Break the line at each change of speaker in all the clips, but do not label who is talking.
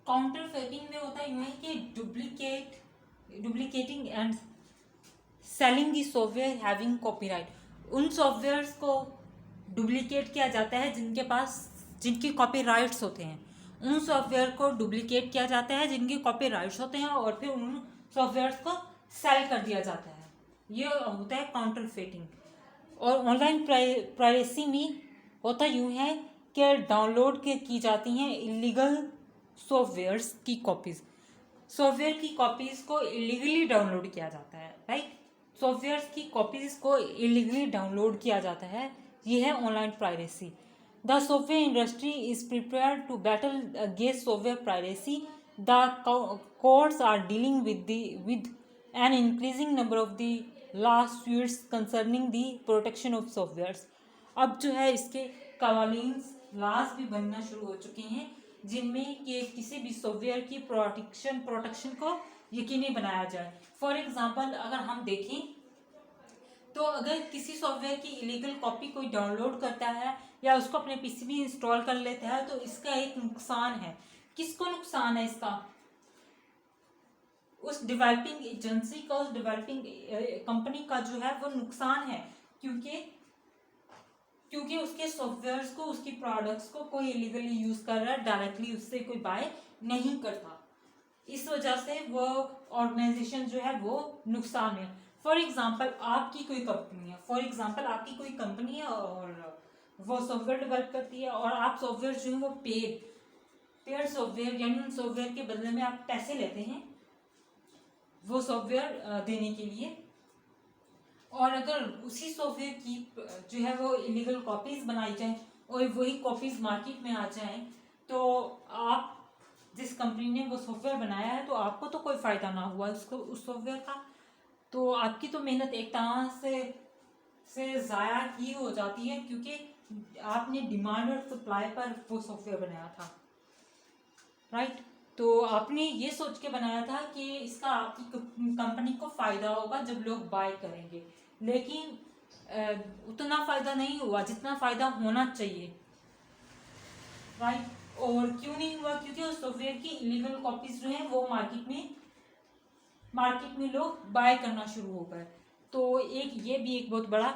काउंटरफेटिंग में होता है कि duplicating and selling the software having copyright. उन सॉफ्टवेयर्स को डुप्लीकेट किया जाता है जिनकी कॉपीराइट्स होते हैं। उन सॉफ्टवेयर को डुप्लीकेट किया जाता है जिनके कॉपीराइट्स होते हैं और फिर उन सॉफ्टवेयर्स को सेल कर दिया जाता है। ये होता है काउंटरफेटिंग। और ऑनलाइन प्राइवेसी में होता यूँ है कि डाउनलोड की जाती हैं इलीगल सॉफ्टवेयर्स की कॉपीज़। सॉफ्टवेयर की कॉपीज़ को इलीगली डाउनलोड किया जाता है, राइट। सॉफ्टवेयर की कॉपीज़ को इलीगली डाउनलोड किया जाता है। ये है online privacy. The software industry is prepare to battle against software privacy. The courts are dealing with an increasing number of the lawsuits concerning the protection of softwares. अब जो है इसके कवानीन्स laws भी बनना शुरू हो चुके हैं जिनमें कि किसी भी सॉफ्टवेयर की प्रोटेक्शन को यकीनी बनाया जाए। फॉर एग्जांपल अगर हम देखें तो अगर किसी सॉफ्टवेयर की इलीगल कॉपी कोई डाउनलोड करता है या उसको अपने पीसी में इंस्टॉल कर लेता है तो इसका एक नुकसान है। किसको नुकसान है इसका? उस डेवलपिंग एजेंसी का, उस डेवलपिंग कंपनी का जो है वो नुकसान है, क्योंकि उसके सॉफ्टवेयर्स को, उसकी प्रोडक्ट्स को कोई इलीगली यूज कर रहा है, डायरेक्टली उससे कोई बाय नहीं करता। इस वजह से वो ऑर्गेनाइजेशन जो है वो नुकसान है। फॉर एग्जांपल आपकी कोई कंपनी है और वो सॉफ्टवेयर डेवलप करती है और आप सॉफ्टवेयर जो है वो पेड सॉफ्टवेयर यानी उन सॉफ्टवेयर के बदले में आप पैसे लेते हैं वो सॉफ्टवेयर देने के लिए। और अगर उसी सॉफ्टवेयर की जो है वो इलीगल कॉपीज बनाई जाए और वही कॉपीज मार्केट में आ जाएं तो आप जिस कंपनी ने वो सॉफ्टवेयर बनाया है तो आपको तो कोई फ़ायदा ना हुआ उस सॉफ्टवेयर का, तो आपकी तो मेहनत एक तरह से ज़ाया ही हो जाती है क्योंकि आपने डिमांड और सप्लाई पर वो सॉफ्टवेयर बनाया था, राइट। तो आपने ये सोच के बनाया था कि इसका आपकी कंपनी को फ़ायदा होगा जब लोग बाय करेंगे, लेकिन उतना फ़ायदा नहीं हुआ जितना फ़ायदा होना चाहिए, राइट। और क्यों नहीं हुआ? क्योंकि उस सॉफ्टवेयर की इलीगल कॉपीज जो हैं वो मार्केट में लोग बाय करना शुरू हो गए। तो ये भी एक बहुत बड़ा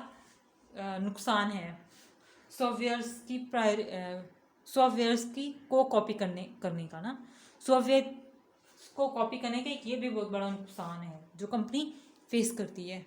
नुकसान है सॉफ्टवेयर्स की को कॉपी करने का ना। सॉफ्टवेयर को कॉपी करने का ये भी बहुत बड़ा नुकसान है जो कंपनी फेस करती है।